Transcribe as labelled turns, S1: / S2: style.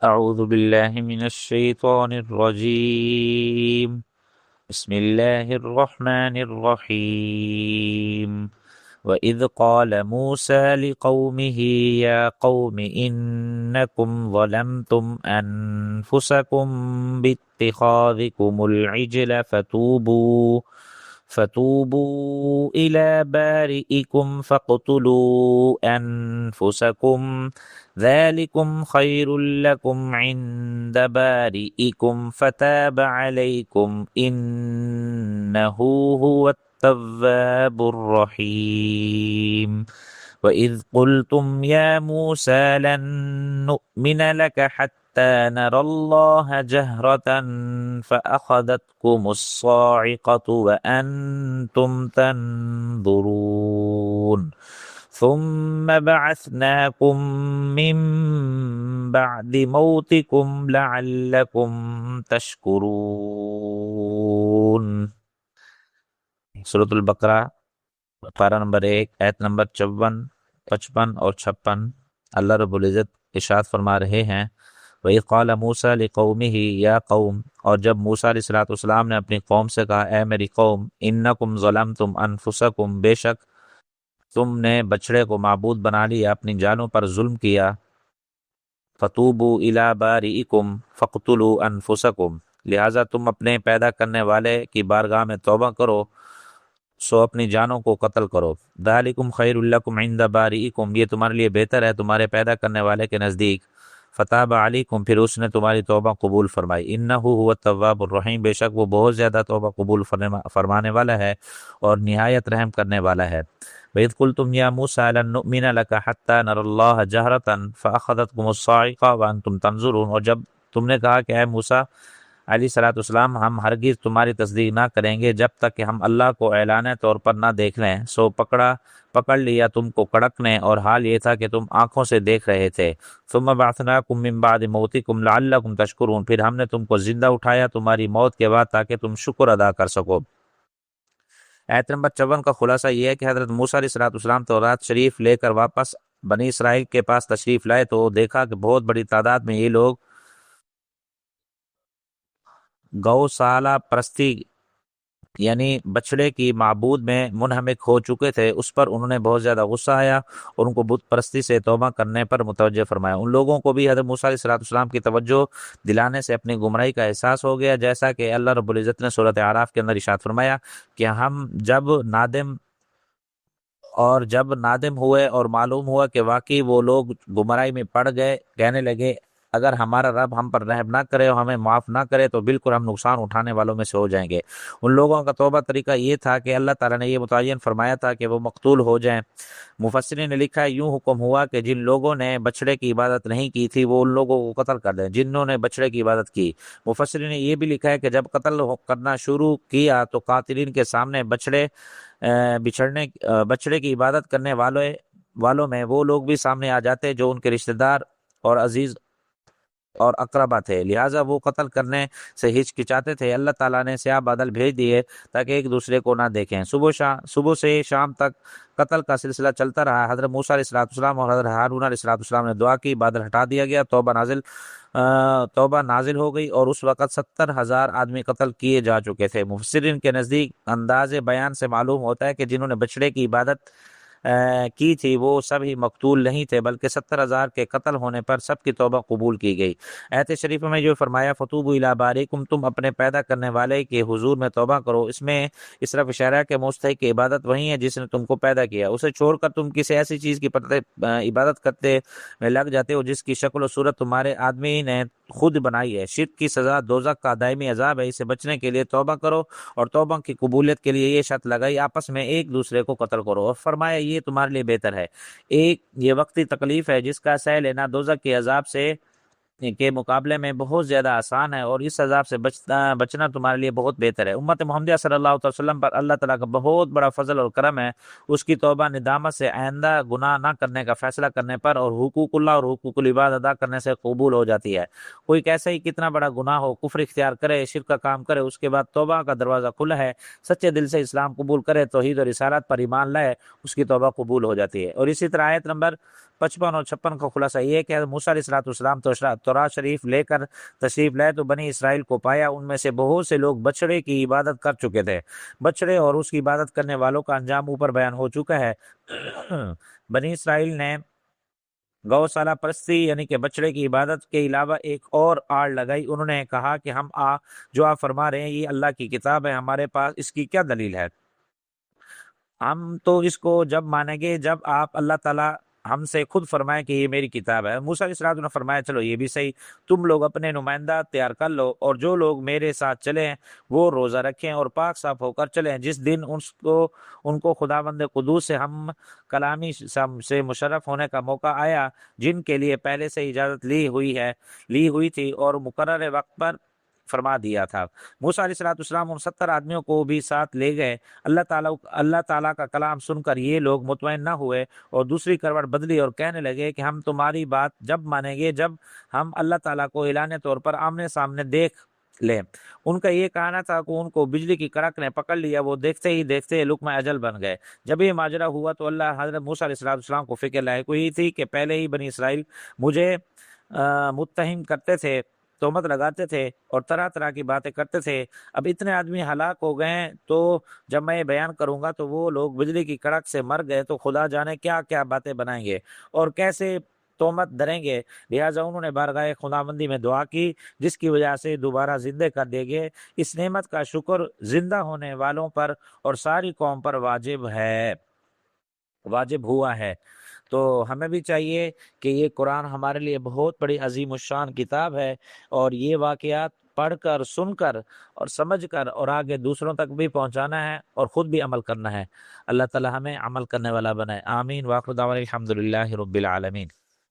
S1: أعوذ بالله من الشيطان الرجيم. بسم الله الرحمن الرحيم. وإذ قال موسى لقومه يا قوم إنكم ظلمتم أنفسكم باتخاذكم العجل فتوبوا إلى بارئكم فاقتلوا أنفسكم ذلكم خير لكم عند بارئكم فتاب عليكم إنه هو التواب الرحيم. وإذ قلتم يا موسى لن نؤمن لك حتى نرى الله جهرة فأخذتكم الصاعقة وأنتم تنظرون ثم بعثناكم من بعد موتكم لعلكم تشکرون. سورۃ البقرہ پارہ نمبر 1 آیت نمبر 54، 55 اور 56۔ اللہ رب العزت ارشاد فرما رہے ہیں وَإِذْ قَالَ مُوسَىٰ لِقَوْمِهِ يَا قَوْمِ، اور جب موسیٰ علیہ السلام نے اپنی قوم سے کہا اے میری قوم، اِنَّكُمْ ظَلَمْتُمْ أَنفُسَكُمْ، بے شک تم نے بچڑے کو معبود بنا لیا، اپنی جانوں پر ظلم کیا، فَتُوبُوا إِلَىٰ بَارِئِكُمْ فَاقْتُلُوا أَنفُسَكُمْ، لہٰذا تم اپنے پیدا کرنے والے کی بارگاہ میں توبہ کرو، سو اپنی جانوں کو قتل کرو۔ ذَلِكُمْ خَيْرٌ لَكُمْ عِنْدَ بَارِئِكُمْ، یہ تمہارے لیے بہتر ہے تمہارے پیدا کرنے والے کے نزدیک۔ فتاب علیکم، پھر اس نے تمہاری توبہ قبول فرمائی۔ انہ هو التواب الرحیم، بے شک وہ بہت زیادہ توبہ قبول فرمانے والا ہے اور نہایت رحم کرنے والا ہے۔ وَإِذْ قُلْتُمْ يَا مُوسَىٰ لَن نُؤْمِنَ لَكَ حَتَّىٰ نَرَى اللَّهَ جَهْرَةً فَأَخَذَتْكُمُ الصَّاعِقَةُ وَأَنْتُمْ تَنظُرُونَ، اور جب تم نے کہا کہ اے موسیٰ علیہ السلام، ہم ہرگز تمہاری تصدیق نہ کریں گے جب تک کہ ہم اللہ کو اعلانِ طور پر نہ دیکھ لیں، سو پکڑ لیا تم کو کڑک نے، اور حال یہ تھا کہ تم آنکھوں سے دیکھ رہے تھے۔ ثم بعثناکم من بعد موتکم لعلکم تشکرون، پھر ہم نے تم کو زندہ اٹھایا تمہاری موت کے بعد تاکہ تم شکر ادا کر سکو۔ آیت نمبر 54 کا خلاصہ یہ ہے کہ حضرت موسیٰ علیہ السلام تورات شریف لے کر واپس بنی اسرائیل کے پاس تشریف لائے تو دیکھا کہ بہت بڑی تعداد میں یہ لوگ گوسالہ پرستی یعنی بچڑے کی معبود میں منہمک ہو چکے تھے۔ اس پر انہوں نے بہت زیادہ غصہ آیا اور ان کو بت پرستی سے توبہ کرنے پر متوجہ فرمایا۔ ان لوگوں کو بھی حضرت موسیٰ علیہ السلام کی توجہ دلانے سے اپنی گمراہی کا احساس ہو گیا، جیسا کہ اللہ رب العزت نے سورۃ اعراف کے اندر ارشاد فرمایا کہ ہم جب نادم ہوئے اور معلوم ہوا کہ واقعی وہ لوگ گمراہی میں پڑ گئے، کہنے لگے اگر ہمارا رب ہم پر رحم نہ کرے اور ہمیں معاف نہ کرے تو بالکل ہم نقصان اٹھانے والوں میں سے ہو جائیں گے۔ ان لوگوں کا توبہ طریقہ یہ تھا کہ اللہ تعالیٰ نے یہ متعین فرمایا تھا کہ وہ مقتول ہو جائیں۔ مفسرین نے لکھا ہے یوں حکم ہوا کہ جن لوگوں نے بچڑے کی عبادت نہیں کی تھی وہ ان لوگوں کو قتل کر دیں جنہوں نے بچڑے کی عبادت کی۔ مفسرین نے یہ بھی لکھا ہے کہ جب قتل کرنا شروع کیا تو قاتلین کے سامنے بچڑے کی عبادت کرنے والوں میں وہ لوگ بھی سامنے آ جاتے جو ان کے رشتہ دار اور عزیز اور اقربا تھے، لہٰذا وہ قتل کرنے سے ہچکچاتے تھے۔ اللہ تعالیٰ نے سیاہ بادل بھیج دیے تاکہ ایک دوسرے کو نہ دیکھیں۔ صبح سے شام تک قتل کا سلسلہ چلتا رہا۔ حضرت موسیٰ علیہ السلام اور حضرت ہارون علیہ السلام نے دعا کی، بادل ہٹا دیا گیا، توبہ نازل ہو گئی اور اس وقت 70,000 آدمی قتل کیے جا چکے تھے۔ مفسرین کے نزدیک انداز بیان سے معلوم ہوتا ہے کہ جنہوں نے بچڑے کی عبادت کی تھی وہ سب ہی مقتول نہیں تھے، بلکہ 70,000 کے قتل ہونے پر سب کی توبہ قبول کی گئی۔ آیت شریف میں جو فرمایا فتوبوا الی بارئکم، تم اپنے پیدا کرنے والے کے حضور میں توبہ کرو، اس میں اس طرف اشارہ کہ مستحق کی عبادت وہی ہے جس نے تم کو پیدا کیا، اسے چھوڑ کر تم کسی ایسی چیز کی عبادت کرتے لگ جاتے ہو جس کی شکل و صورت تمہارے آدمی نے خود بنائی ہے۔ شرک کی سزا دوزخ کا دائمی عذاب ہے، اسے بچنے کے لیے توبہ کرو اور توبہ کی قبولیت کے لیے یہ شرط لگائی آپس میں ایک دوسرے کو قتل کرو، اور فرمایا یہ تمہارے لیے بہتر ہے۔ یہ وقتی تکلیف ہے جس کا سہ لینا دوزخ کے عذاب کے مقابلے میں بہت زیادہ آسان ہے، اور اس عذاب سے بچنا تمہارے لیے بہت بہتر ہے۔ امت محمدیہ صلی اللہ علیہ وسلم پر اللہ تعالیٰ کا بہت بڑا فضل اور کرم ہے، اس کی توبہ ندامت سے آئندہ گناہ نہ کرنے کا فیصلہ کرنے پر اور حقوق اللہ اور حقوق العباد ادا کرنے سے قبول ہو جاتی ہے۔ کوئی کیسے ہی کتنا بڑا گناہ ہو، کفر اختیار کرے، شرک کا کام کرے، اس کے بعد توبہ کا دروازہ کھلا ہے، سچے دل سے اسلام قبول کرے، توحید اور رسالت پر ایمان لائے، اس کی توبہ قبول ہو جاتی ہے۔ اور اسی طرح آیت نمبر 55 اور 56 کا خلاصہ یہ ہے کہ موسیٰ علیہ السلام تورات شریف لے کر تشریف لائے تو بنی اسرائیل کو پایا ان میں سے بہت سے لوگ بچڑے کی عبادت کر چکے تھے۔ بچڑے اور اس کی عبادت کرنے والوں کا انجام اوپر بیان ہو چکا ہے۔ بنی اسرائیل نے گوسالہ پرستی یعنی کہ بچڑے کی عبادت کے علاوہ ایک اور آڑ لگائی۔ انہوں نے کہا کہ ہم جو آپ فرما رہے ہیں یہ اللہ کی کتاب ہے، ہمارے پاس اس کی کیا دلیل ہے؟ ہم تو اس کو جب مانیں گے جب آپ اللہ تعالیٰ ہم سے خود فرمائے کہ یہ میری کتاب ہے۔ موسیٰ علیہ السلام نے فرمایا چلو یہ بھی صحیح، تم لوگ اپنے نمائندہ تیار کر لو اور جو لوگ میرے ساتھ چلیں وہ روزہ رکھیں اور پاک صاف ہو کر چلیں۔ جس دن ان کو خداوند قدوس سے ہم کلامی سے مشرف ہونے کا موقع آیا، جن کے لیے پہلے سے اجازت لی ہوئی تھی اور مقرر وقت پر فرما دیا تھا۔ موسیٰ علیہ السلام ان 70 آدمیوں کو بھی ساتھ لے گئے۔ اللہ تعالیٰ کا کلام سن کر یہ لوگ مطمئن نہ ہوئے اور دوسری کروٹ بدلی اور کہنے لگے کہ ہم تمہاری بات جب مانیں گے جب ہم اللہ تعالیٰ کو اعلان طور پر آمنے سامنے دیکھ لیں۔ ان کا یہ کہنا تھا کہ ان کو بجلی کی کڑک نے پکڑ لیا، وہ دیکھتے ہی دیکھتے لقمہ اجل بن گئے۔ جب یہ ماجرا ہوا تو اللہ حضرت موسیٰ علیہ السلام کو فکر لاحق ہوئی تھی کہ پہلے ہی بنی اسرائیل مجھے متہم کرتے تھے، تہمت لگاتے تھے اور طرح طرح کی باتیں کرتے تھے۔ اب اتنے آدمی ہلاک ہو گئے تو جب میں یہ بیان کروں گا تو وہ لوگ بجلی کی کڑک سے مر گئے تو خدا جانے کیا کیا باتیں بنائیں گے اور کیسے تہمت دھریں گے۔ لہٰذا انہوں نے بارگاہ خداوندی میں دعا کی جس کی وجہ سے دوبارہ زندہ کر دیے گئے۔ اس نعمت کا شکر زندہ ہونے والوں پر اور ساری قوم پر واجب ہوا ہے۔ تو ہمیں بھی چاہیے کہ یہ قرآن ہمارے لیے بہت بڑی عظیم الشان کتاب ہے اور یہ واقعات پڑھ کر سن کر اور سمجھ کر اور آگے دوسروں تک بھی پہنچانا ہے اور خود بھی عمل کرنا ہے۔ اللہ تعالی ہمیں عمل کرنے والا بنائے، آمین۔ وآخر دعوانا الحمدللہ رب العالمین۔